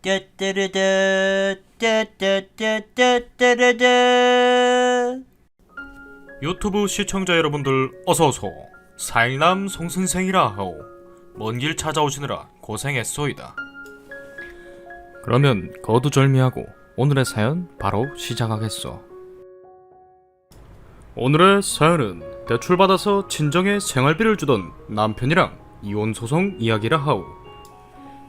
따따라다 따따따따따라다. 유튜브 시청자 여러분들 어서오소. 사일남 송선생이라 하오. 먼 길 찾아오시느라 고생했소이다. 그러면 거두절미하고 오늘의 사연 바로 시작하겠소. 오늘의 사연은 대출받아서 친정에 생활비를 주던 남편이랑 이혼소송 이야기라 하오.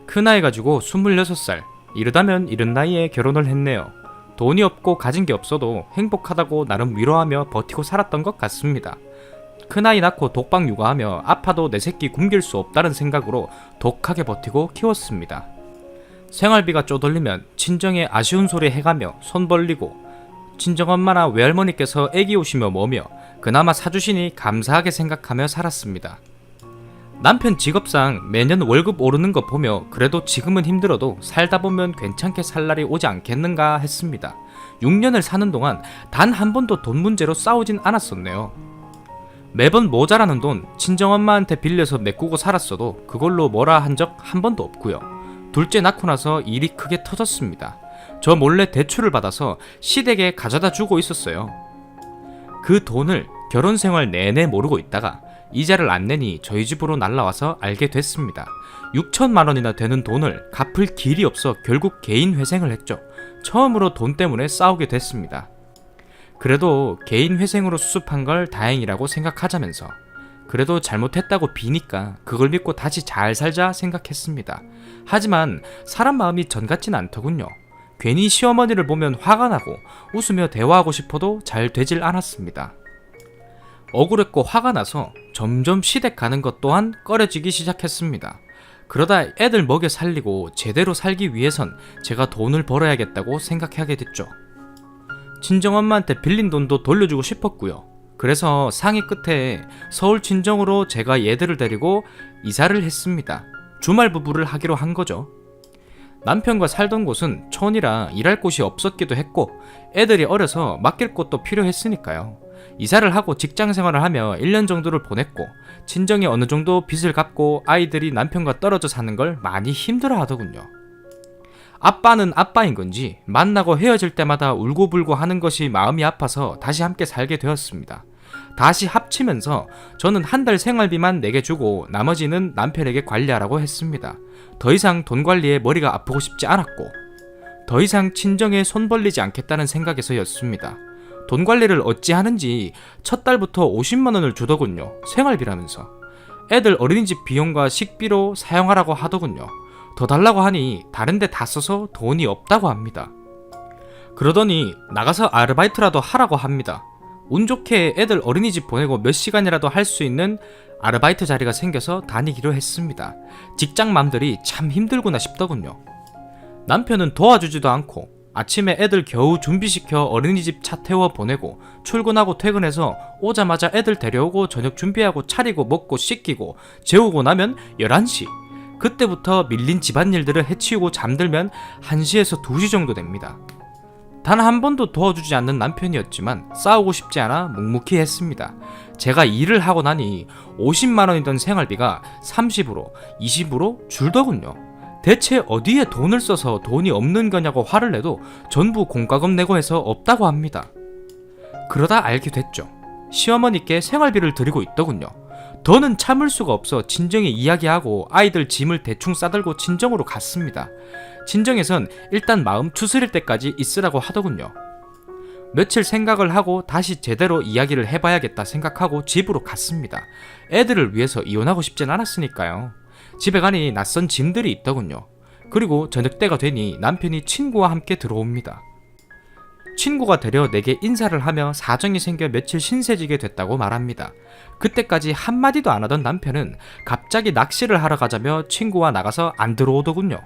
큰아이 가지고 26살, 이르다면 이른 나이에 결혼을 했네요. 돈이 없고 가진 게 없어도 행복하다고 나름 위로하며 버티고 살았던 것 같습니다. 큰아이 낳고 독박 육아하며 아파도 내 새끼 굶길 수 없다는 생각으로 독하게 버티고 키웠습니다. 생활비가 쪼들리면 친정에 아쉬운 소리 해가며 손 벌리고 친정엄마나 외할머니께서 애기 오시며 뭐며 그나마 사주시니 감사하게 생각하며 살았습니다. 남편 직업상 매년 월급 오르는 거 보며 그래도 지금은 힘들어도 살다 보면 괜찮게 살 날이 오지 않겠는가 했습니다. 6년을 사는 동안 단 한 번도 돈 문제로 싸우진 않았었네요. 매번 모자라는 돈 친정엄마한테 빌려서 메꾸고 살았어도 그걸로 뭐라 한 적 한 번도 없고요. 둘째 낳고 나서 일이 크게 터졌습니다. 저 몰래 대출을 받아서 시댁에 가져다 주고 있었어요. 그 돈을 결혼 생활 내내 모르고 있다가 이자를 안 내니 저희 집으로 날라와서 알게 됐습니다. 6천만 원이나 되는 돈을 갚을 길이 없어 결국 개인 회생을 했죠. 처음으로 돈 때문에 싸우게 됐습니다. 그래도 개인 회생으로 수습한 걸 다행이라고 생각하자면서 그래도 잘못했다고 비니까 그걸 믿고 다시 잘 살자 생각했습니다. 하지만 사람 마음이 전 같진 않더군요. 괜히 시어머니를 보면 화가 나고 웃으며 대화하고 싶어도 잘 되질 않았습니다. 억울했고 화가 나서 점점 시댁 가는 것 또한 꺼려지기 시작했습니다. 그러다 애들 먹여 살리고 제대로 살기 위해선 제가 돈을 벌어야겠다고 생각하게 됐죠. 친정엄마한테 빌린 돈도 돌려주고 싶었고요. 그래서 상의 끝에 서울 친정으로 제가 얘들을 데리고 이사를 했습니다. 주말 부부를 하기로 한 거죠. 남편과 살던 곳은 촌이라 일할 곳이 없었기도 했고 애들이 어려서 맡길 곳도 필요했으니까요. 이사를 하고 직장 생활을 하며 1년 정도를 보냈고 친정이 어느 정도 빚을 갚고 아이들이 남편과 떨어져 사는 걸 많이 힘들어 하더군요. 아빠는 아빠인 건지 만나고 헤어질 때마다 울고불고 하는 것이 마음이 아파서 다시 함께 살게 되었습니다. 다시 합치면서 저는 한 달 생활비만 내게 주고 나머지는 남편에게 관리하라고 했습니다. 더 이상 돈 관리에 머리가 아프고 싶지 않았고 더 이상 친정에 손 벌리지 않겠다는 생각에서였습니다. 돈 관리를 어찌 하는지 첫 달부터 50만 원을 주더군요. 생활비라면서. 애들 어린이집 비용과 식비로 사용하라고 하더군요. 더 달라고 하니 다른 데 다 써서 돈이 없다고 합니다. 그러더니 나가서 아르바이트라도 하라고 합니다. 운 좋게 애들 어린이집 보내고 몇 시간이라도 할 수 있는 아르바이트 자리가 생겨서 다니기로 했습니다. 직장맘들이 참 힘들구나 싶더군요. 남편은 도와주지도 않고 아침에 애들 겨우 준비시켜 어린이집 차 태워 보내고 출근하고 퇴근해서 오자마자 애들 데려오고 저녁 준비하고 차리고 먹고 씻기고 재우고 나면 11시. 그때부터 밀린 집안일들을 해치우고 잠들면 1시에서 2시 정도 됩니다. 단 한 번도 도와주지 않는 남편이었지만 싸우고 싶지 않아 묵묵히 했습니다. 제가 일을 하고 나니 50만 원이던 생활비가 30으로 20으로 줄더군요. 대체 어디에 돈을 써서 돈이 없는 거냐고 화를 내도 전부 공과금 내고 해서 없다고 합니다. 그러다 알게 됐죠. 시어머니께 생활비를 드리고 있더군요. 더는 참을 수가 없어 친정에 이야기하고 아이들 짐을 대충 싸들고 친정으로 갔습니다. 친정에선 일단 마음 추스릴 때까지 있으라고 하더군요. 며칠 생각을 하고 다시 제대로 이야기를 해봐야겠다 생각하고 집으로 갔습니다. 애들을 위해서 이혼하고 싶진 않았으니까요. 집에 가니 낯선 짐들이 있더군요. 그리고 저녁 때가 되니 남편이 친구와 함께 들어옵니다. 친구가 데려 내게 인사를 하며 사정이 생겨 며칠 신세지게 됐다고 말합니다. 그때까지 한마디도 안 하던 남편은 갑자기 낚시를 하러 가자며 친구와 나가서 안 들어오더군요.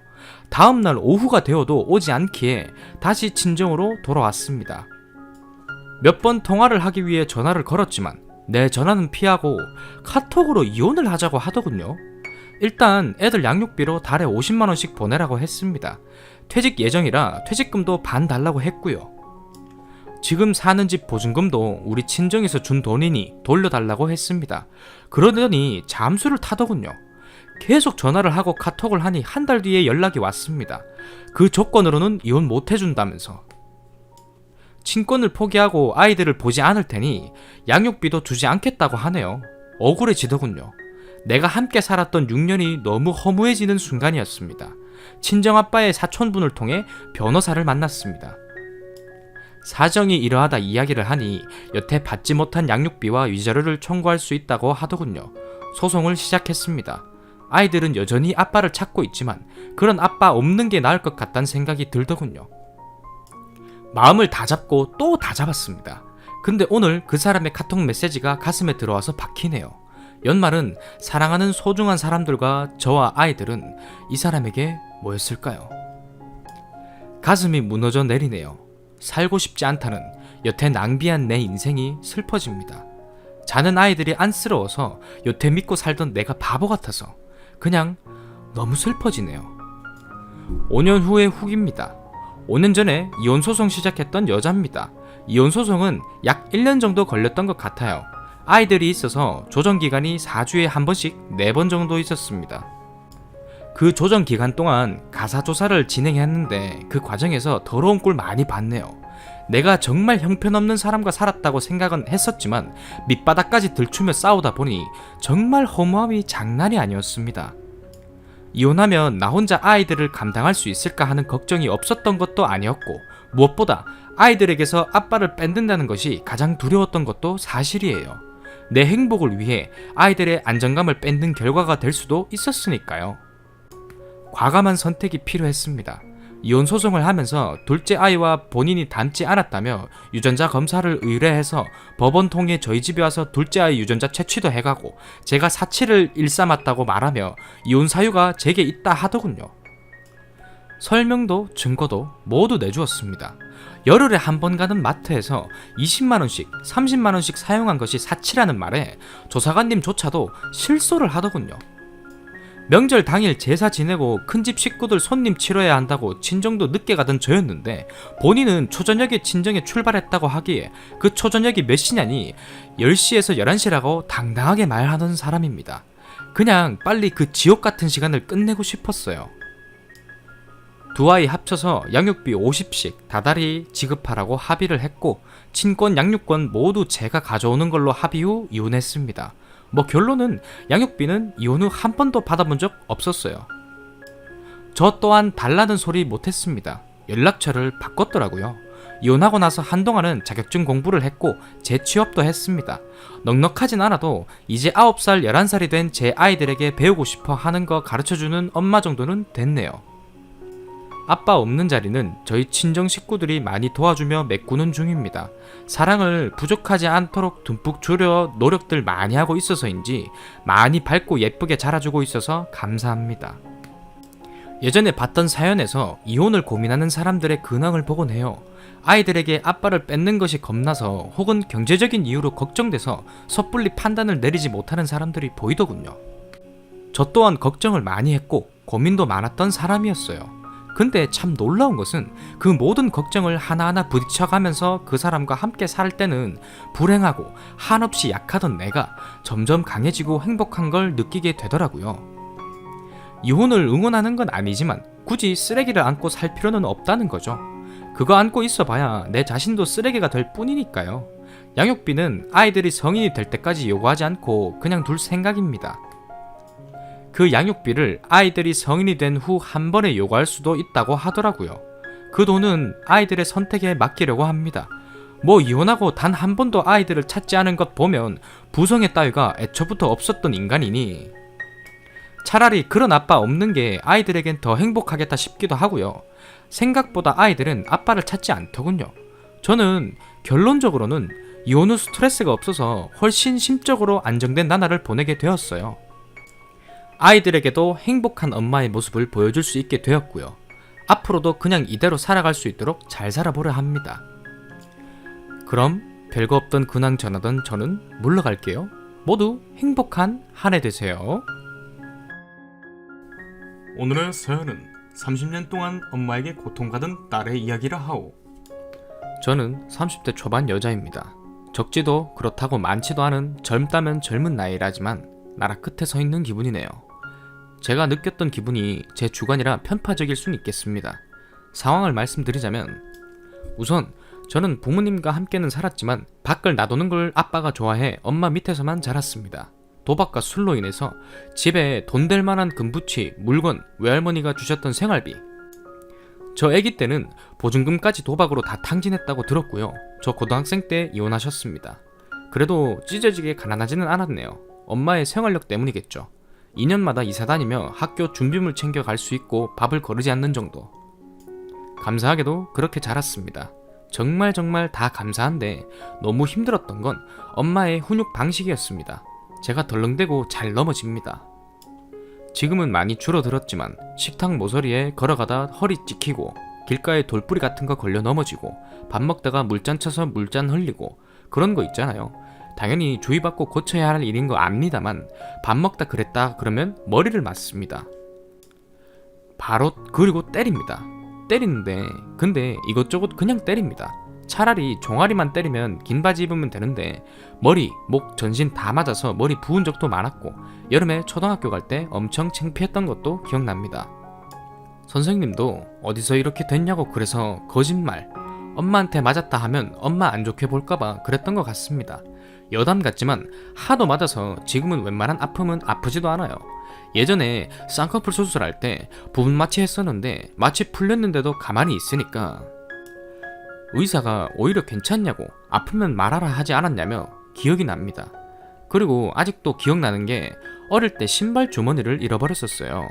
다음날 오후가 되어도 오지 않기에 다시 친정으로 돌아왔습니다. 몇 번 통화를 하기 위해 전화를 걸었지만 내 전화는 피하고 카톡으로 이혼을 하자고 하더군요. 일단 애들 양육비로 달에 50만 원씩 보내라고 했습니다. 퇴직 예정이라 퇴직금도 반 달라고 했고요. 지금 사는 집 보증금도 우리 친정에서 준 돈이니 돌려달라고 했습니다. 그러더니 잠수를 타더군요. 계속 전화를 하고 카톡을 하니 한 달 뒤에 연락이 왔습니다. 그 조건으로는 이혼 못 해준다면서. 친권을 포기하고 아이들을 보지 않을 테니 양육비도 주지 않겠다고 하네요. 억울해지더군요. 내가 함께 살았던 6년이 너무 허무해지는 순간이었습니다. 친정아빠의 사촌분을 통해 변호사를 만났습니다. 사정이 이러하다 이야기를 하니 여태 받지 못한 양육비와 위자료를 청구할 수 있다고 하더군요. 소송을 시작했습니다. 아이들은 여전히 아빠를 찾고 있지만 그런 아빠 없는 게 나을 것 같다는 생각이 들더군요. 마음을 다 잡고 또 다 잡았습니다. 근데 오늘 그 사람의 카톡 메시지가 가슴에 들어와서 박히네요. 연말은 사랑하는 소중한 사람들과 저와 아이들은 이 사람에게 뭐였을까요? 가슴이 무너져 내리네요. 살고 싶지 않다는 여태 낭비한 내 인생이 슬퍼집니다. 자는 아이들이 안쓰러워서 여태 믿고 살던 내가 바보 같아서 그냥 너무 슬퍼지네요. 5년 후의 후기입니다. 5년 전에 이혼소송 시작했던 여자입니다. 이혼소송은 약 1년 정도 걸렸던 것 같아요. 아이들이 있어서 조정기간이 4주에 한 번씩 4번 정도 있었습니다. 그 조정기간 동안 가사조사를 진행했는데 그 과정에서 더러운 꼴 많이 봤네요. 내가 정말 형편없는 사람과 살았다고 생각은 했었지만 밑바닥까지 들추며 싸우다 보니 정말 허무함이 장난이 아니었습니다. 이혼하면 나 혼자 아이들을 감당할 수 있을까 하는 걱정이 없었던 것도 아니었고 무엇보다 아이들에게서 아빠를 뺏는다는 것이 가장 두려웠던 것도 사실이에요. 내 행복을 위해 아이들의 안정감을 뺏는 결과가 될 수도 있었으니까요. 과감한 선택이 필요했습니다. 이혼 소송을 하면서 둘째 아이와 본인이 닮지 않았다며 유전자 검사를 의뢰해서 법원 통해 저희 집에 와서 둘째 아이 유전자 채취도 해가고 제가 사치를 일삼았다고 말하며 이혼 사유가 제게 있다 하더군요. 설명도 증거도 모두 내주었습니다. 열흘에 한 번 가는 마트에서 20만원씩 30만원씩 사용한 것이 사치라는 말에 조사관님조차도 실소를 하더군요. 명절 당일 제사 지내고 큰집 식구들 손님 치러야 한다고 친정도 늦게 가던 저였는데 본인은 초저녁에 친정에 출발했다고 하기에 그 초저녁이 몇 시냐니 10시에서 11시라고 당당하게 말하던 사람입니다. 그냥 빨리 그 지옥 같은 시간을 끝내고 싶었어요. 두 아이 합쳐서 양육비 50씩 다달이 지급하라고 합의를 했고 친권 양육권 모두 제가 가져오는 걸로 합의 후 이혼했습니다. 결론은 양육비는 이혼 후 한 번도 받아본 적 없었어요. 저 또한 달라는 소리 못했습니다. 연락처를 바꿨더라고요. 이혼하고 나서 한동안은 자격증 공부를 했고 재취업도 했습니다. 넉넉하진 않아도 이제 9살, 11살이 된 제 아이들에게 배우고 싶어 하는 거 가르쳐주는 엄마 정도는 됐네요. 아빠 없는 자리는 저희 친정 식구들이 많이 도와주며 메꾸는 중입니다. 사랑을 부족하지 않도록 듬뿍 주려 노력들 많이 하고 있어서인지 많이 밝고 예쁘게 자라주고 있어서 감사합니다. 예전에 봤던 사연에서 이혼을 고민하는 사람들의 근황을 보곤 해요. 아이들에게 아빠를 뺏는 것이 겁나서 혹은 경제적인 이유로 걱정돼서 섣불리 판단을 내리지 못하는 사람들이 보이더군요. 저 또한 걱정을 많이 했고 고민도 많았던 사람이었어요. 근데 참 놀라운 것은 그 모든 걱정을 하나하나 부딪혀가면서 그 사람과 함께 살 때는 불행하고 한없이 약하던 내가 점점 강해지고 행복한 걸 느끼게 되더라고요. 이혼을 응원하는 건 아니지만 굳이 쓰레기를 안고 살 필요는 없다는 거죠. 그거 안고 있어봐야 내 자신도 쓰레기가 될 뿐이니까요. 양육비는 아이들이 성인이 될 때까지 요구하지 않고 그냥 둘 생각입니다. 그 양육비를 아이들이 성인이 된 후 한 번에 요구할 수도 있다고 하더라고요. 그 돈은 아이들의 선택에 맡기려고 합니다. 이혼하고 단 한 번도 아이들을 찾지 않은 것 보면 부성애 따위가 애초부터 없었던 인간이니 차라리 그런 아빠 없는 게 아이들에겐 더 행복하겠다 싶기도 하고요. 생각보다 아이들은 아빠를 찾지 않더군요. 저는 결론적으로는 이혼 후 스트레스가 없어서 훨씬 심적으로 안정된 나날을 보내게 되었어요. 아이들에게도 행복한 엄마의 모습을 보여줄 수 있게 되었고요. 앞으로도 그냥 이대로 살아갈 수 있도록 잘 살아보려 합니다. 그럼 별거 없던 근황 전하던 저는 물러갈게요. 모두 행복한 한 해 되세요. 오늘의 사연은 30년 동안 엄마에게 고통받은 딸의 이야기라 하오. 저는 30대 초반 여자입니다. 적지도 그렇다고 많지도 않은 젊다면 젊은 나이라지만 나라 끝에 서 있는 기분이네요. 제가 느꼈던 기분이 제 주관이라 편파적일 수는 있겠습니다. 상황을 말씀드리자면, 우선 저는 부모님과 함께는 살았지만 밖을 나도는 걸 아빠가 좋아해 엄마 밑에서만 자랐습니다. 도박과 술로 인해서 집에 돈 될 만한 금부치, 물건, 외할머니가 주셨던 생활비, 저 애기 때는 보증금까지 도박으로 다 탕진했다고 들었고요. 저 고등학생 때 이혼하셨습니다. 그래도 찢어지게 가난하지는 않았네요. 엄마의 생활력 때문이겠죠. 2년마다 이사 다니며 학교 준비물 챙겨 갈 수 있고 밥을 거르지 않는 정도. 감사하게도 그렇게 자랐습니다. 정말 다 감사한데 너무 힘들었던 건 엄마의 훈육 방식이었습니다. 제가 덜렁대고 잘 넘어집니다. 지금은 많이 줄어들었지만 식탁 모서리에 걸어가다 허리 찍히고 길가에 돌뿌리 같은 거 걸려 넘어지고 밥 먹다가 물잔 쳐서 물잔 흘리고 그런 거 있잖아요. 당연히 주의받고 고쳐야 할 일인 거 압니다만 밥 먹다 그랬다 그러면 머리를 맞습니다. 바로 그리고 때립니다. 때리는데 근데 이것저것 그냥 때립니다. 차라리 종아리만 때리면 긴 바지 입으면 되는데 머리, 목, 전신 다 맞아서 머리 부은 적도 많았고 여름에 초등학교 갈 때 엄청 창피했던 것도 기억납니다. 선생님도 어디서 이렇게 됐냐고 그래서 거짓말, 엄마한테 맞았다 하면 엄마 안 좋게 볼까봐 그랬던 것 같습니다. 여담 같지만 하도 맞아서 지금은 웬만한 아픔은 아프지도 않아요. 예전에 쌍꺼풀 수술할 때 부분 마취 했었는데 마취 풀렸는데도 가만히 있으니까 의사가 오히려 괜찮냐고 아프면 말하라 하지 않았냐며 기억이 납니다. 그리고 아직도 기억나는 게 어릴 때 신발 주머니를 잃어버렸었어요.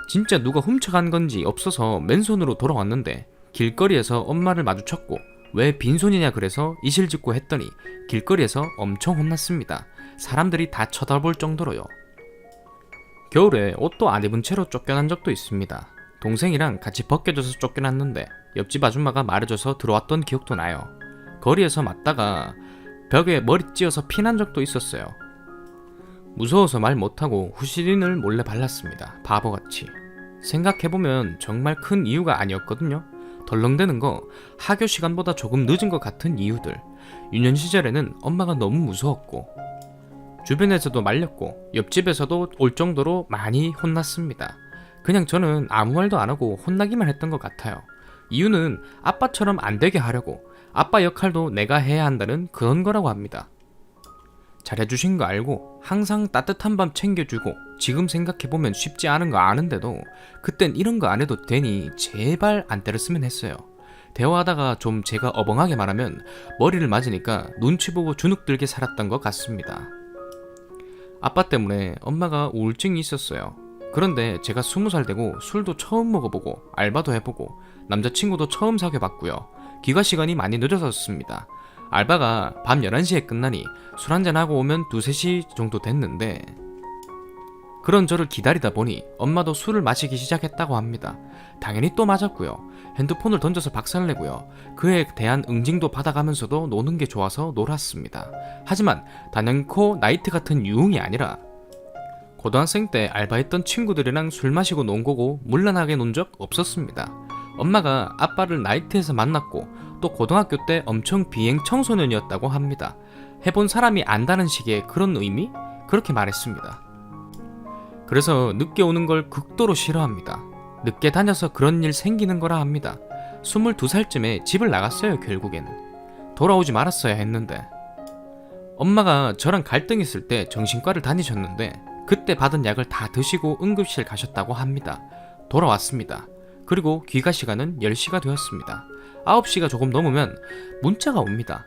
진짜 누가 훔쳐간 건지 없어서 맨손으로 돌아왔는데 길거리에서 엄마를 마주쳤고 왜 빈손이냐 그래서 이실직고 했더니 길거리에서 엄청 혼났습니다. 사람들이 다 쳐다볼 정도로요. 겨울에 옷도 안 입은 채로 쫓겨난 적도 있습니다. 동생이랑 같이 벗겨져서 쫓겨났는데 옆집 아줌마가 말해줘서 들어왔던 기억도 나요. 거리에서 맞다가 벽에 머리 찧어서 피난 적도 있었어요. 무서워서 말 못하고 후시린을 몰래 발랐습니다. 바보같이. 생각해보면 정말 큰 이유가 아니었거든요. 덜렁대는 거 하교 시간보다 조금 늦은 것 같은 이유들. 유년 시절에는 엄마가 너무 무서웠고 주변에서도 말렸고 옆집에서도 올 정도로 많이 혼났습니다. 그냥 저는 아무 말도 안 하고 혼나기만 했던 것 같아요. 이유는 아빠처럼 안 되게 하려고, 아빠 역할도 내가 해야 한다는 그런 거라고 합니다. 잘해주신 거 알고 항상 따뜻한 밤 챙겨주고 지금 생각해보면 쉽지 않은 거 아는데도 그땐 이런 거 안 해도 되니 제발 안 때렸으면 했어요. 대화하다가 좀 제가 어벙하게 말하면 머리를 맞으니까 눈치 보고 주눅 들게 살았던 것 같습니다. 아빠 때문에 엄마가 우울증이 있었어요. 그런데 제가 20살 되고 술도 처음 먹어보고 알바도 해보고 남자친구도 처음 사귀어봤고요. 귀가 시간이 많이 늦어졌습니다. 알바가 밤 11시에 끝나니 술 한잔하고 오면 2, 3시 정도 됐는데 그런 저를 기다리다 보니 엄마도 술을 마시기 시작했다고 합니다. 당연히 또 맞았고요. 핸드폰을 던져서 박살내고요. 그에 대한 응징도 받아가면서도 노는 게 좋아서 놀았습니다. 하지만 단연코 나이트 같은 유흥이 아니라 고등학생 때 알바했던 친구들이랑 술 마시고 논 거고 물란하게 논 적 없었습니다. 엄마가 아빠를 나이트에서 만났고 또 고등학교 때 엄청 비행 청소년이었다고 합니다. 해본 사람이 안다는 식의 그런 의미? 그렇게 말했습니다. 그래서 늦게 오는 걸 극도로 싫어합니다. 늦게 다녀서 그런 일 생기는 거라 합니다. 22살쯤에 집을 나갔어요. 결국엔 돌아오지 말았어야 했는데 엄마가 저랑 갈등했을 때 정신과를 다니셨는데 그때 받은 약을 다 드시고 응급실 가셨다고 합니다. 돌아왔습니다. 그리고 귀가 시간은 10시가 되었습니다. 9시가 조금 넘으면 문자가 옵니다.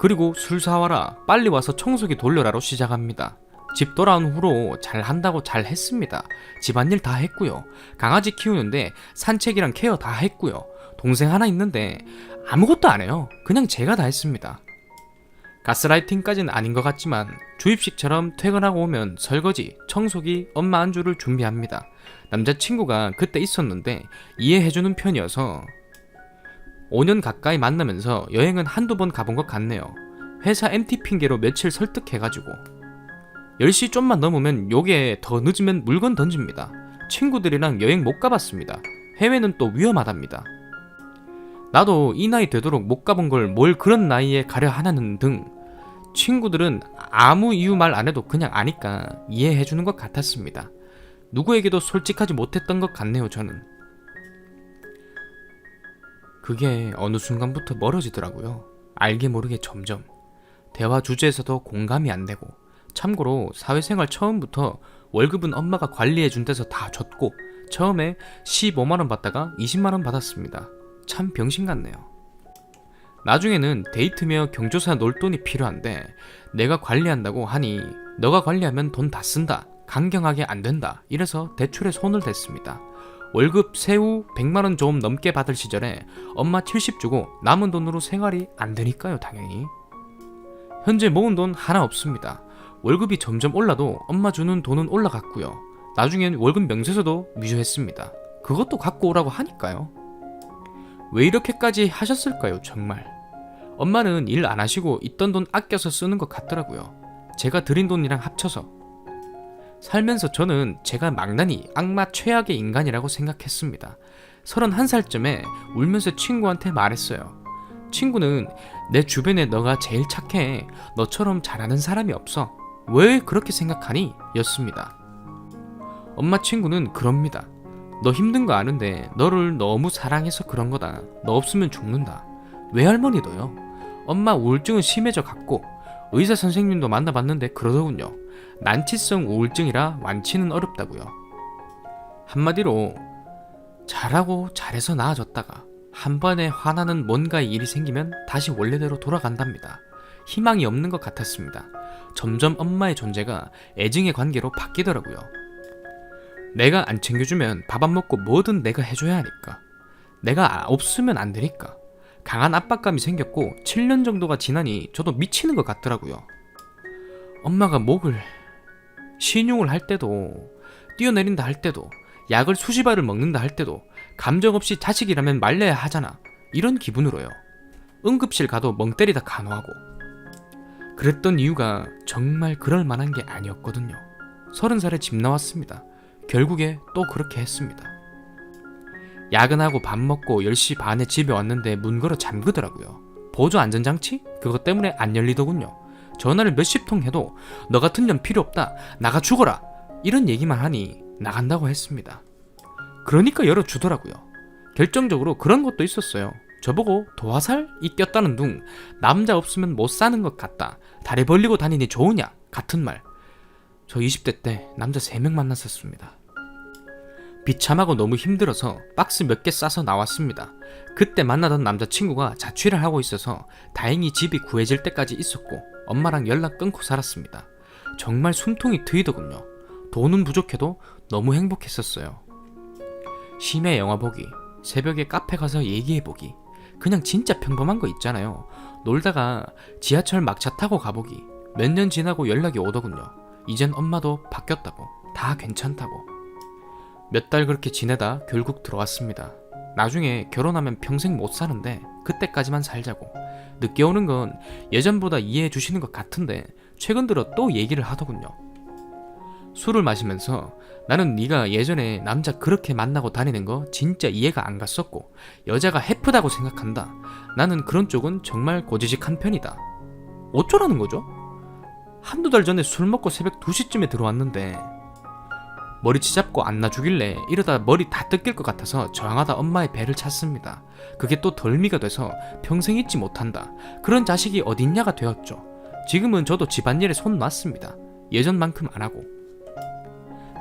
그리고 술 사와라, 빨리 와서 청소기 돌려라로 시작합니다. 집 돌아온 후로 잘 한다고 잘 했습니다. 집안일 다 했고요. 강아지 키우는데 산책이랑 케어 다 했고요. 동생 하나 있는데 아무것도 안 해요. 그냥 제가 다 했습니다. 가스라이팅까지는 아닌 것 같지만 주입식처럼 퇴근하고 오면 설거지, 청소기, 엄마 안주를 준비합니다. 남자친구가 그때 있었는데 이해해주는 편이어서 5년 가까이 만나면서 여행은 한두 번 가본 것 같네요. 회사 MT 핑계로 며칠 설득해가지고 10시 좀만 넘으면 요게 더 늦으면 물건 던집니다. 친구들이랑 여행 못 가봤습니다. 해외는 또 위험하답니다. 나도 이 나이 되도록 못 가본 걸 뭘 그런 나이에 가려 하냐는 등 친구들은 아무 이유 말 안 해도 그냥 아니까 이해해주는 것 같았습니다. 누구에게도 솔직하지 못했던 것 같네요, 저는. 그게 어느 순간부터 멀어지더라고요. 알게 모르게 점점. 대화 주제에서도 공감이 안 되고. 참고로 사회생활 처음부터 월급은 엄마가 관리해준 데서 다 줬고 처음에 15만원 받다가 20만원 받았습니다. 참 병신 같네요. 나중에는 데이트며 경조사 놀 돈이 필요한데 내가 관리한다고 하니 너가 관리하면 돈 다 쓴다. 강경하게 안 된다. 이래서 대출에 손을 댔습니다. 월급 세후 100만원 좀 넘게 받을 시절에 엄마 70 주고 남은 돈으로 생활이 안 되니까요, 당연히. 현재 모은 돈 하나 없습니다. 월급이 점점 올라도 엄마 주는 돈은 올라갔고요. 나중엔 월급 명세서도 위조했습니다. 그것도 갖고 오라고 하니까요. 왜 이렇게까지 하셨을까요, 정말. 엄마는 일 안 하시고 있던 돈 아껴서 쓰는 것 같더라고요. 제가 드린 돈이랑 합쳐서. 살면서 저는 제가 망나니 악마 최악의 인간이라고 생각했습니다. 31살쯤에 울면서 친구한테 말했어요. 친구는 내 주변에 너가 제일 착해. 너처럼 잘하는 사람이 없어. 왜 그렇게 생각하니? 였습니다. 엄마 친구는 그럽니다. 너 힘든 거 아는데 너를 너무 사랑해서 그런 거다. 너 없으면 죽는다. 외할머니도요. 엄마 우울증은 심해져 갔고 의사 선생님도 만나봤는데 그러더군요. 난치성 우울증이라 완치는 어렵다고요. 한마디로 잘하고 잘해서 나아졌다가 한 번에 화나는 뭔가의 일이 생기면 다시 원래대로 돌아간답니다. 희망이 없는 것 같았습니다. 점점 엄마의 존재가 애증의 관계로 바뀌더라고요. 내가 안 챙겨주면 밥 안 먹고 뭐든 내가 해줘야 하니까. 내가 없으면 안 되니까. 강한 압박감이 생겼고 7년 정도가 지나니 저도 미치는 것 같더라고요. 엄마가 목을 신용을 할 때도 뛰어내린다 할 때도 약을 수십 알을 먹는다 할 때도 감정 없이 자식이라면 말려야 하잖아. 이런 기분으로요. 응급실 가도 멍 때리다 간호하고. 그랬던 이유가 정말 그럴 만한 게 아니었거든요. 30살에 집 나왔습니다. 결국에 또 그렇게 했습니다. 야근하고 밥 먹고 10시 반에 집에 왔는데 문 걸어 잠그더라고요. 보조 안전장치? 그것 때문에 안 열리더군요. 전화를 몇십 통 해도 너 같은 년 필요 없다. 나가 죽어라. 이런 얘기만 하니 나간다고 했습니다. 그러니까 열어주더라고요. 결정적으로 그런 것도 있었어요. 저보고 도화살이 꼈다는 둥 남자 없으면 못 사는 것 같다. 다리 벌리고 다니니 좋으냐? 같은 말. 저 20대 때 남자 3명 만났었습니다. 비참하고 너무 힘들어서 박스 몇 개 싸서 나왔습니다. 그때 만나던 남자친구가 자취를 하고 있어서 다행히 집이 구해질 때까지 있었고 엄마랑 연락 끊고 살았습니다. 정말 숨통이 트이더군요. 돈은 부족해도 너무 행복했었어요. 심야 영화 보기, 새벽에 카페 가서 얘기해보기, 그냥 진짜 평범한 거 있잖아요. 놀다가 지하철 막차 타고 가보기. 몇 년 지나고 연락이 오더군요. 이젠 엄마도 바뀌었다고, 다 괜찮다고. 몇 달 그렇게 지내다 결국 들어왔습니다. 나중에 결혼하면 평생 못 사는데 그때까지만 살자고. 늦게 오는 건 예전보다 이해해 주시는 것 같은데 최근 들어 또 얘기를 하더군요. 술을 마시면서 나는 네가 예전에 남자 그렇게 만나고 다니는 거 진짜 이해가 안 갔었고 여자가 해프다고 생각한다. 나는 그런 쪽은 정말 고지식한 편이다. 어쩌라는 거죠? 한두 달 전에 술 먹고 새벽 2시쯤에 들어왔는데 머리치 잡고 안 놔주길래 이러다 머리 다 뜯길 것 같아서 저항하다 엄마의 배를 찼습니다. 그게 또 덜미가 돼서 평생 잊지 못한다. 그런 자식이 어딨냐가 되었죠. 지금은 저도 집안일에 손 놨습니다. 예전만큼 안 하고.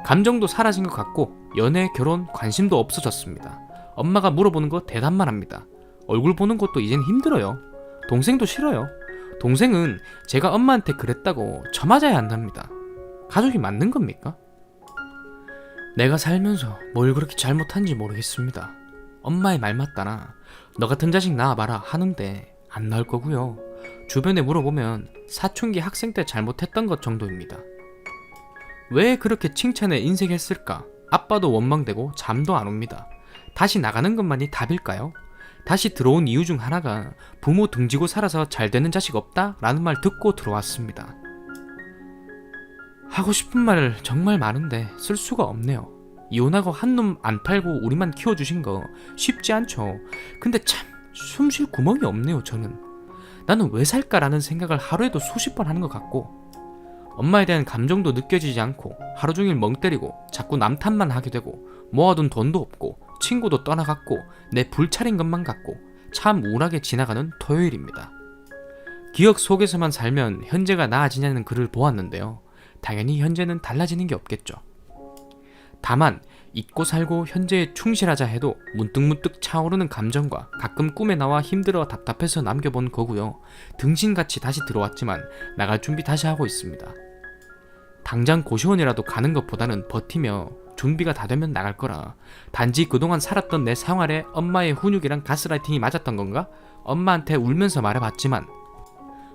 감정도 사라진 것 같고 연애, 결혼, 관심도 없어졌습니다. 엄마가 물어보는 거 대답만 합니다. 얼굴 보는 것도 이젠 힘들어요. 동생도 싫어요. 동생은 제가 엄마한테 그랬다고 저 맞아야 한답니다. 가족이 맞는 겁니까? 내가 살면서 뭘 그렇게 잘못한지 모르겠습니다. 엄마의 말 맞다나 너 같은 자식 낳아봐라 하는데 안 나올 거고요. 주변에 물어보면 사춘기 학생 때 잘못했던 것 정도입니다. 왜 그렇게 칭찬에 인색했을까? 아빠도 원망되고 잠도 안 옵니다. 다시 나가는 것만이 답일까요? 다시 들어온 이유 중 하나가 부모 등지고 살아서 잘 되는 자식 없다? 라는 말 듣고 들어왔습니다. 하고 싶은 말 정말 많은데 쓸 수가 없네요. 이혼하고 한놈 안 팔고 우리만 키워주신 거 쉽지 않죠. 근데 참 숨 쉴 구멍이 없네요. 저는 나는 왜 살까라는 생각을 하루에도 수십 번 하는 것 같고, 엄마에 대한 감정도 느껴지지 않고 하루 종일 멍 때리고 자꾸 남 탓만 하게 되고, 모아둔 돈도 없고 친구도 떠나갔고 내 불찰인 것만 같고 참 우울하게 지나가는 토요일입니다. 기억 속에서만 살면 현재가 나아지냐는 글을 보았는데요. 당연히 현재는 달라지는 게 없겠죠. 다만 잊고 살고 현재에 충실하자 해도 문득문득 차오르는 감정과 가끔 꿈에 나와 힘들어 답답해서 남겨본 거고요. 등신같이 다시 들어왔지만 나갈 준비 다시 하고 있습니다. 당장 고시원이라도 가는 것보다는 버티며 준비가 다 되면 나갈 거라. 단지 그동안 살았던 내 생활에 엄마의 훈육이랑 가스라이팅이 맞았던 건가? 엄마한테 울면서 말해봤지만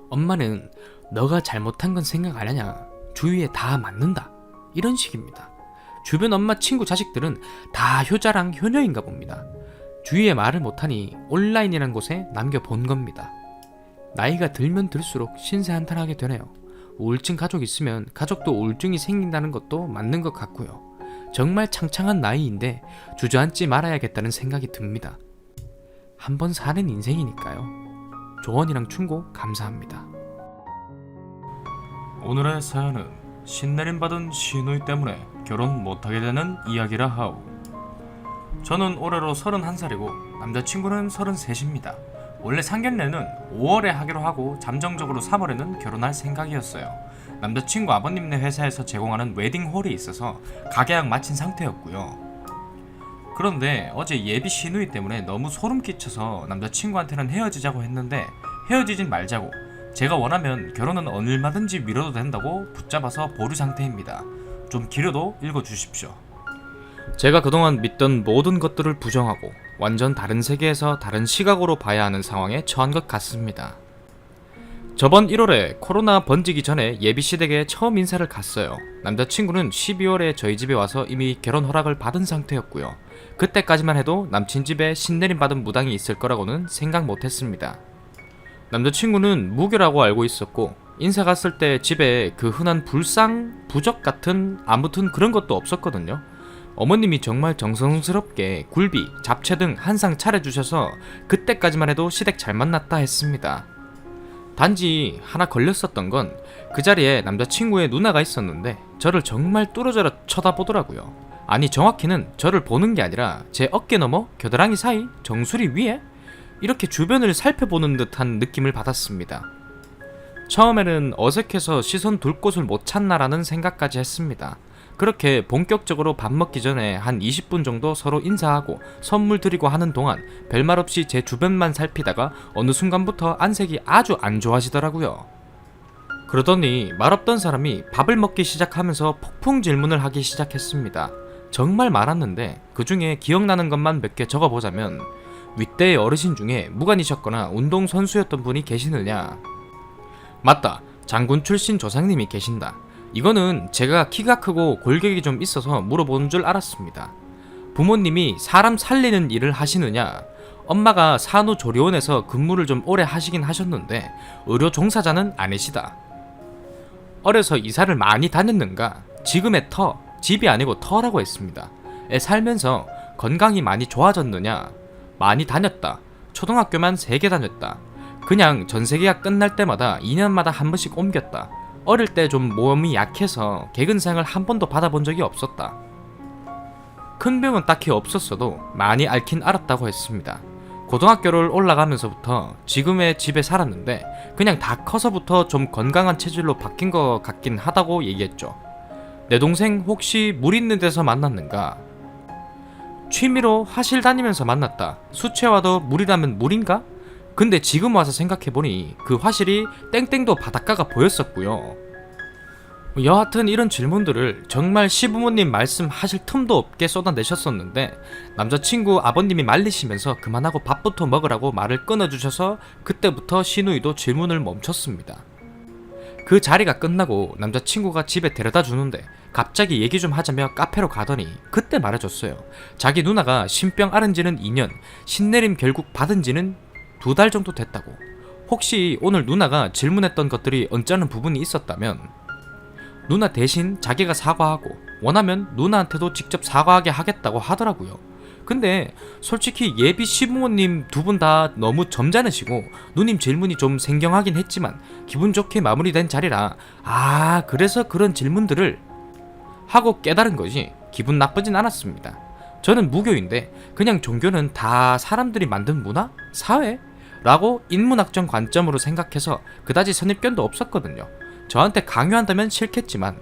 엄마는 너가 잘못한 건 생각 안 하냐, 주위에 다 맞는다, 이런 식입니다. 주변 엄마 친구 자식들은 다 효자랑 효녀인가 봅니다. 주위에 말을 못하니 온라인이란 곳에 남겨본 겁니다. 나이가 들면 들수록 신세한탄하게 되네요. 우울증 가족 있으면 가족도 우울증이 생긴다는 것도 맞는 것 같고요. 정말 창창한 나이인데 주저앉지 말아야겠다는 생각이 듭니다. 한번 사는 인생이니까요. 조언이랑 충고 감사합니다. 오늘의 사연은 신내림 받은 시누이 때문에 결혼 못하게 되는 이야기라 하오. 저는 올해로 31살이고 남자친구는 33입니다. 원래 상견례는 5월에 하기로 하고 잠정적으로 3월에는 결혼할 생각이었어요. 남자친구 아버님네 회사에서 제공하는 웨딩홀이 있어서 가계약 마친 상태였고요. 그런데 어제 예비 시누이 때문에 너무 소름 끼쳐서 남자친구한테는 헤어지자고 했는데 헤어지진 말자고, 제가 원하면 결혼은 얼마든지 미뤄도 된다고 붙잡아서 보류 상태입니다. 좀 길어도 읽어주십시오. 제가 그동안 믿던 모든 것들을 부정하고 완전 다른 세계에서 다른 시각으로 봐야 하는 상황에 처한 것 같습니다. 저번 1월에 코로나 번지기 전에 예비씨 댁에 처음 인사를 갔어요. 남자친구는 12월에 저희 집에 와서 이미 결혼 허락을 받은 상태였고요. 그때까지만 해도 남친 집에 신내림 받은 무당이 있을 거라고는 생각 못했습니다. 남자친구는 무교라고 알고 있었고 인사 갔을 때 집에 그 흔한 불상, 부적 같은 아무튼 그런 것도 없었거든요. 어머님이 정말 정성스럽게 굴비, 잡채 등 한 상 차려주셔서 그때까지만 해도 시댁 잘 만났다 했습니다. 단지 하나 걸렸었던 건 그 자리에 남자친구의 누나가 있었는데 저를 정말 뚫어져라 쳐다보더라고요. 아니 정확히는 저를 보는 게 아니라 제 어깨 너머 겨드랑이 사이 정수리 위에 이렇게 주변을 살펴보는 듯한 느낌을 받았습니다. 처음에는 어색해서 시선 둘 곳을 못 찾나라는 생각까지 했습니다. 그렇게 본격적으로 밥 먹기 전에 한 20분 정도 서로 인사하고 선물 드리고 하는 동안 별말 없이 제 주변만 살피다가 어느 순간부터 안색이 아주 안 좋아지더라고요. 그러더니 말없던 사람이 밥을 먹기 시작하면서 폭풍 질문을 하기 시작했습니다. 정말 많았는데 그 중에 기억나는 것만 몇 개 적어보자면, 윗대의 어르신 중에 무관이셨거나 운동선수였던 분이 계시느냐, 맞다, 장군 출신 조상님이 계신다. 이거는 제가 키가 크고 골격이 좀 있어서 물어보는 줄 알았습니다. 부모님이 사람 살리는 일을 하시느냐, 엄마가 산후조리원에서 근무를 좀 오래 하시긴 하셨는데 의료 종사자는 아니시다. 어려서 이사를 많이 다녔는가, 지금의 터, 집이 아니고 터라고 했습니다. 살면서 건강이 많이 좋아졌느냐, 많이 다녔다. 초등학교만 3개 다녔다. 그냥 전세계가 끝날 때마다 2년마다 한 번씩 옮겼다. 어릴 때 좀 몸이 약해서 개근상을 한 번도 받아본 적이 없었다. 큰 병은 딱히 없었어도 많이 앓긴 앓았다고 했습니다. 고등학교를 올라가면서부터 지금의 집에 살았는데 그냥 다 커서부터 좀 건강한 체질로 바뀐 것 같긴 하다고 얘기했죠. 내 동생 혹시 물 있는 데서 만났는가? 취미로 화실 다니면서 만났다. 수채화도 물이라면 물인가? 근데 지금 와서 생각해보니 그 화실이 땡땡도 바닷가가 보였었고요. 여하튼 이런 질문들을 정말 시부모님 말씀하실 틈도 없게 쏟아내셨었는데 남자친구 아버님이 말리시면서 그만하고 밥부터 먹으라고 말을 끊어주셔서 그때부터 시누이도 질문을 멈췄습니다. 그 자리가 끝나고 남자친구가 집에 데려다 주는데 갑자기 얘기 좀 하자며 카페로 가더니 그때 말해줬어요. 자기 누나가 신병 앓은 지는 2년, 신내림 결국 받은 지는 2달 정도 됐다고. 혹시 오늘 누나가 질문했던 것들이 언짢은 부분이 있었다면 누나 대신 자기가 사과하고 원하면 누나한테도 직접 사과하게 하겠다고 하더라고요. 근데 솔직히 예비 시부모님 두 분 다 너무 점잖으시고 누님 질문이 좀 생경하긴 했지만 기분 좋게 마무리된 자리라 그래서 그런 질문들을 하고 깨달은 거지 기분 나쁘진 않았습니다. 저는 무교인데 그냥 종교는 다 사람들이 만든 문화? 사회? 라고 인문학적 관점으로 생각해서 그다지 선입견도 없었거든요. 저한테 강요한다면 싫겠지만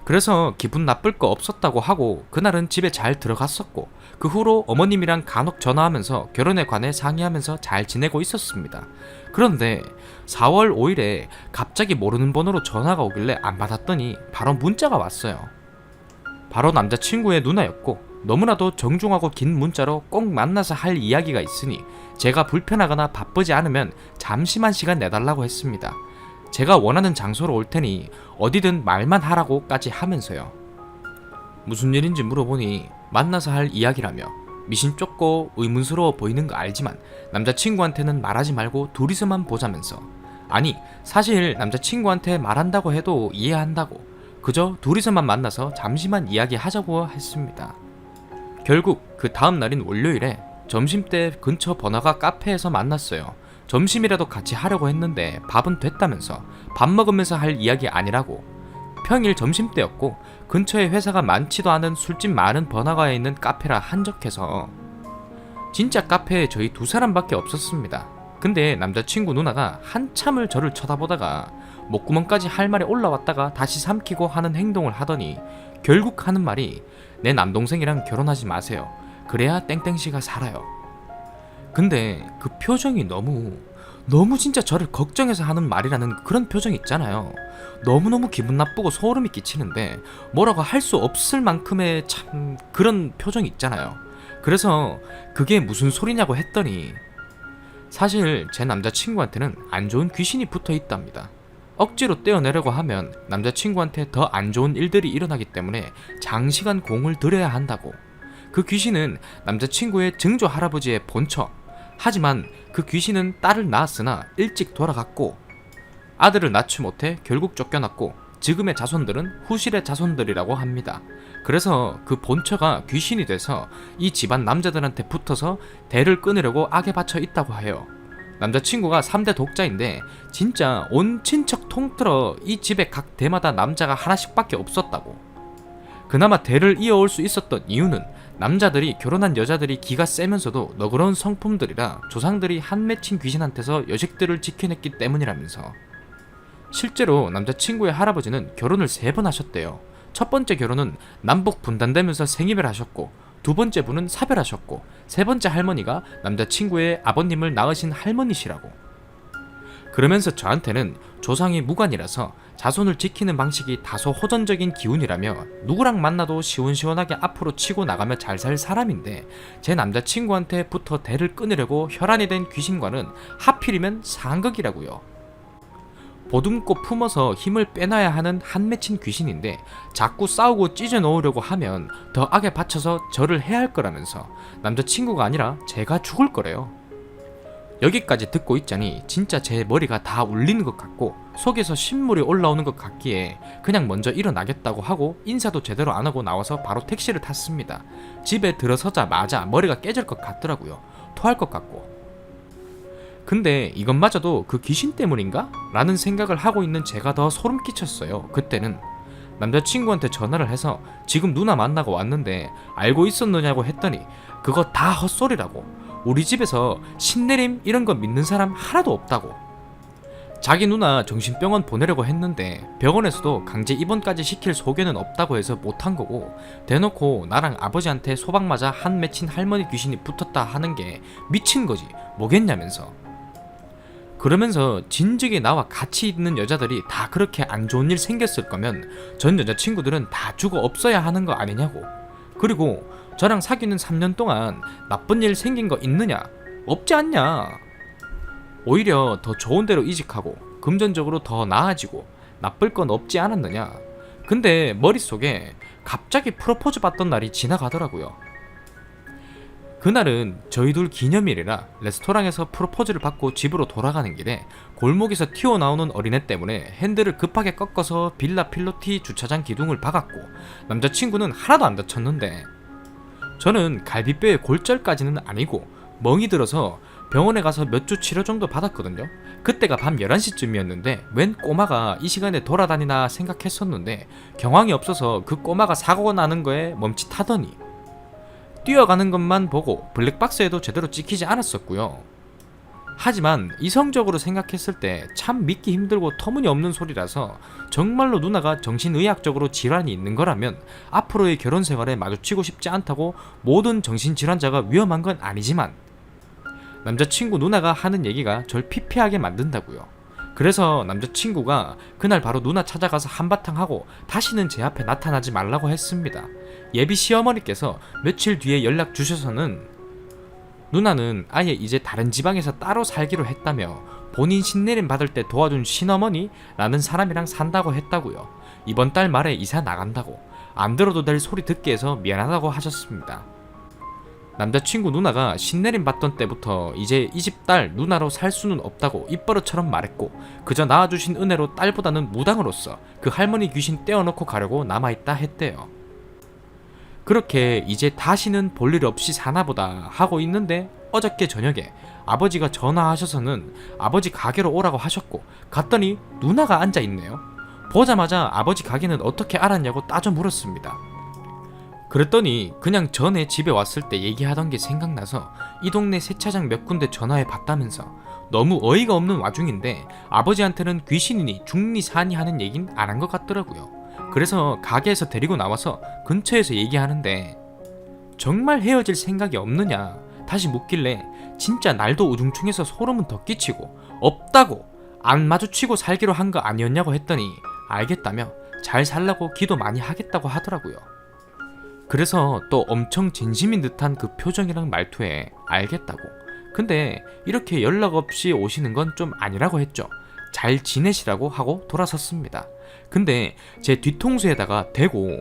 그래서 기분 나쁠 거 없었다고 하고 그날은 집에 잘 들어갔었고 그 후로 어머님이랑 간혹 전화하면서 결혼에 관해 상의하면서 잘 지내고 있었습니다. 그런데 4월 5일에 갑자기 모르는 번호로 전화가 오길래 안 받았더니 바로 문자가 왔어요. 바로 남자친구의 누나였고 너무나도 정중하고 긴 문자로 꼭 만나서 할 이야기가 있으니 제가 불편하거나 바쁘지 않으면 잠시만 시간 내달라고 했습니다. 제가 원하는 장소로 올 테니 어디든 말만 하라고까지 하면서요. 무슨 일인지 물어보니 만나서 할 이야기라며 미신 쫓고 의문스러워 보이는 거 알지만 남자친구한테는 말하지 말고 둘이서만 보자면서 아니 사실 남자친구한테 말한다고 해도 이해한다고 그저 둘이서만 만나서 잠시만 이야기하자고 했습니다. 결국 그 다음 날인 월요일에 점심때 근처 번화가 카페에서 만났어요. 점심이라도 같이 하려고 했는데 밥은 됐다면서 밥 먹으면서 할 이야기 아니라고. 평일 점심때였고 근처에 회사가 많지도 않은 술집 많은 번화가에 있는 카페라 한적해서 진짜 카페에 저희 두 사람밖에 없었습니다. 근데 남자친구 누나가 한참을 저를 쳐다보다가 목구멍까지 할 말이 올라왔다가 다시 삼키고 하는 행동을 하더니 결국 하는 말이 내 남동생이랑 결혼하지 마세요. 그래야 땡땡씨가 살아요. 근데 그 표정이 너무 진짜 저를 걱정해서 하는 말이라는 그런 표정 있잖아요. 너무너무 기분 나쁘고 소름이 끼치는데 뭐라고 할 수 없을 만큼의 참 그런 표정 있잖아요. 그래서 그게 무슨 소리냐고 했더니 사실 제 남자친구한테는 안 좋은 귀신이 붙어 있답니다. 억지로 떼어내려고 하면 남자친구한테 더 안 좋은 일들이 일어나기 때문에 장시간 공을 들여야 한다고. 그 귀신은 남자친구의 증조 할아버지의 본처. 하지만 그 귀신은 딸을 낳았으나 일찍 돌아갔고 아들을 낳지 못해 결국 쫓겨났고 지금의 자손들은 후실의 자손들이라고 합니다. 그래서 그 본처가 귀신이 돼서 이 집안 남자들한테 붙어서 대를 끊으려고 악에 받쳐 있다고 해요. 남자친구가 3대 독자인데 진짜 온 친척 통틀어 이 집에 각 대마다 남자가 하나씩밖에 없었다고. 그나마 대를 이어올 수 있었던 이유는 남자들이 결혼한 여자들이 기가 세면서도 너그러운 성품들이라 조상들이 한 맺힌 귀신한테서 여식들을 지켜냈기 때문이라면서. 실제로 남자친구의 할아버지는 결혼을 3번 하셨대요. 첫 번째 결혼은 남북 분단되면서 생이별 하셨고 두 번째 분은 사별하셨고 세 번째 할머니가 남자친구의 아버님을 낳으신 할머니시라고. 그러면서 저한테는 조상이 무관이라서 자손을 지키는 방식이 다소 호전적인 기운이라며 누구랑 만나도 시원시원하게 앞으로 치고 나가며 잘 살 사람인데 제 남자친구한테 부터 대를 끊으려고 혈안이 된 귀신과는 하필이면 상극이라고요. 보듬고 품어서 힘을 빼놔야 하는 한 맺힌 귀신인데 자꾸 싸우고 찢어 놓으려고 하면 더 악에 받쳐서 저를 해야 할 거라면서 남자친구가 아니라 제가 죽을 거래요. 여기까지 듣고 있자니 진짜 제 머리가 다 울리는 것 같고 속에서 신물이 올라오는 것 같기에 그냥 먼저 일어나겠다고 하고 인사도 제대로 안 하고 나와서 바로 택시를 탔습니다. 집에 들어서자마자 머리가 깨질 것 같더라고요. 토할 것 같고. 근데 이것마저도 그 귀신 때문인가? 라는 생각을 하고 있는 제가 더 소름 끼쳤어요. 그때는 남자친구한테 전화를 해서 지금 누나 만나고 왔는데 알고 있었느냐고 했더니 그거 다 헛소리라고. 우리 집에서 신내림 이런 거 믿는 사람 하나도 없다고. 자기 누나 정신병원 보내려고 했는데 병원에서도 강제 입원까지 시킬 소견은 없다고 해서 못한 거고 대놓고 나랑 아버지한테 소방 맞아 한 맺힌 할머니 귀신이 붙었다 하는 게 미친 거지 뭐겠냐면서. 그러면서 진즉에 나와 같이 있는 여자들이 다 그렇게 안 좋은 일 생겼을 거면 전 여자친구들은 다 죽어 없어야 하는 거 아니냐고. 그리고 저랑 사귀는 3년 동안 나쁜 일 생긴 거 있느냐? 없지 않냐? 오히려 더 좋은 데로 이직하고 금전적으로 더 나아지고 나쁠 건 없지 않았느냐? 근데 머릿속에 갑자기 프로포즈 받던 날이 지나가더라고요. 그날은 저희 둘 기념일이라 레스토랑에서 프로포즈를 받고 집으로 돌아가는 길에 골목에서 튀어나오는 어린애 때문에 핸들을 급하게 꺾어서 빌라 필로티 주차장 기둥을 박았고 남자친구는 하나도 안 다쳤는데 저는 갈비뼈의 골절까지는 아니고 멍이 들어서 병원에 가서 몇 주 치료 정도 받았거든요. 그때가 밤 11시쯤이었는데 웬 꼬마가 이 시간에 돌아다니나 생각했었는데 경황이 없어서 그 꼬마가 사고가 나는 거에 멈칫하더니 뛰어가는 것만 보고 블랙박스에도 제대로 찍히지 않았었고요. 하지만 이성적으로 생각했을 때 참 믿기 힘들고 터무니없는 소리라서 정말로 누나가 정신의학적으로 질환이 있는 거라면 앞으로의 결혼 생활에 마주치고 싶지 않다고 모든 정신질환자가 위험한 건 아니지만 남자친구 누나가 하는 얘기가 절 피폐하게 만든다고요. 그래서 남자친구가 그날 바로 누나 찾아가서 한바탕 하고 다시는 제 앞에 나타나지 말라고 했습니다. 예비 시어머니께서 며칠 뒤에 연락 주셔서는 누나는 아예 이제 다른 지방에서 따로 살기로 했다며 본인 신내림 받을 때 도와준 신어머니라는 사람이랑 산다고 했다고요. 이번 달 말에 이사 나간다고 안 들어도 될 소리 듣게 해서 미안하다고 하셨습니다. 남자친구 누나가 신내림 받던 때부터 이제 이 집 딸 누나로 살 수는 없다고 입버릇처럼 말했고 그저 낳아주신 은혜로 딸보다는 무당으로서 그 할머니 귀신 떼어놓고 가려고 남아있다 했대요. 그렇게 이제 다시는 볼일 없이 사나보다 하고 있는데 어저께 저녁에 아버지가 전화하셔서는 아버지 가게로 오라고 하셨고 갔더니 누나가 앉아있네요. 보자마자 아버지 가게는 어떻게 알았냐고 따져 물었습니다. 그랬더니 그냥 전에 집에 왔을 때 얘기하던 게 생각나서 이 동네 세차장 몇 군데 전화해 봤다면서 너무 어이가 없는 와중인데 아버지한테는 귀신이니 중니 사니 하는 얘긴 안 한 것 같더라고요. 그래서 가게에서 데리고 나와서 근처에서 얘기하는데 정말 헤어질 생각이 없느냐 다시 묻길래 진짜 날도 우중충해서 소름은 더 끼치고 없다고 안 마주치고 살기로 한 거 아니었냐고 했더니 알겠다며 잘 살라고 기도 많이 하겠다고 하더라고요. 그래서 또 엄청 진심인 듯한 그 표정이랑 말투에 알겠다고 근데 이렇게 연락 없이 오시는 건 좀 아니라고 했죠. 잘 지내시라고 하고 돌아섰습니다. 근데 제 뒤통수에다가 대고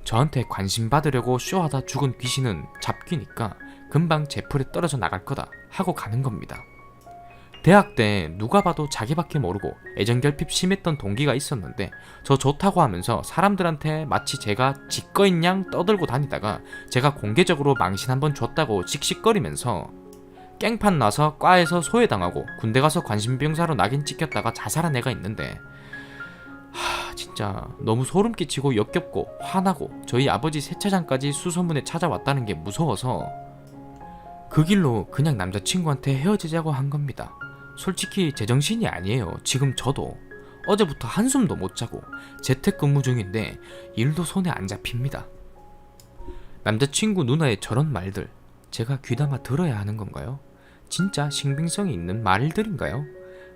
저한테 관심 받으려고 쇼하다 죽은 귀신은 잡귀니까 금방 제 풀에 떨어져 나갈 거다 하고 가는 겁니다. 대학 때 누가 봐도 자기밖에 모르고 애정결핍 심했던 동기가 있었는데 저 좋다고 하면서 사람들한테 마치 제가 지꺼인 양 떠들고 다니다가 제가 공개적으로 망신 한번 줬다고 씩씩거리면서 깽판 나서 과에서 소외당하고 군대 가서 관심병사로 낙인 찍혔다가 자살한 애가 있는데 진짜 너무 소름 끼치고 역겹고 화나고 저희 아버지 세차장까지 수소문에 찾아왔다는 게 무서워서 그 길로 그냥 남자친구한테 헤어지자고 한 겁니다. 솔직히 제정신이 아니에요. 지금 저도 어제부터 한숨도 못 자고 재택근무 중인데 일도 손에 안 잡힙니다. 남자친구 누나의 저런 말들 제가 귀담아 들어야 하는 건가요? 진짜 신빙성이 있는 말들인가요?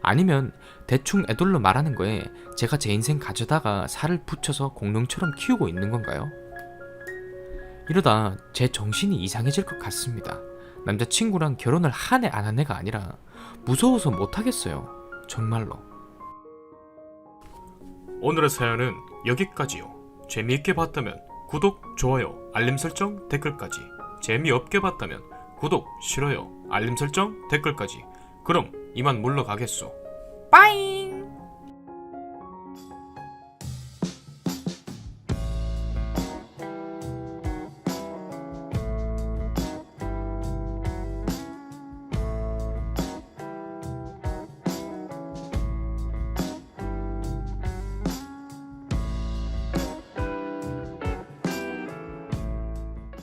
아니면 대충 애돌로 말하는 거에 제가 제 인생 가져다가 살을 붙여서 공룡처럼 키우고 있는 건가요? 이러다 제 정신이 이상해질 것 같습니다. 남자친구랑 결혼을 한 애 안 한 애가 아니라 무서워서 못하겠어요. 정말로. 오늘의 사연은 여기까지요. 재미있게 봤다면 구독, 좋아요, 알림 설정, 댓글까지. 재미없게 봤다면 구독, 싫어요, 알림 설정, 댓글까지. 그럼 이만 물러가겠소. 빠잉!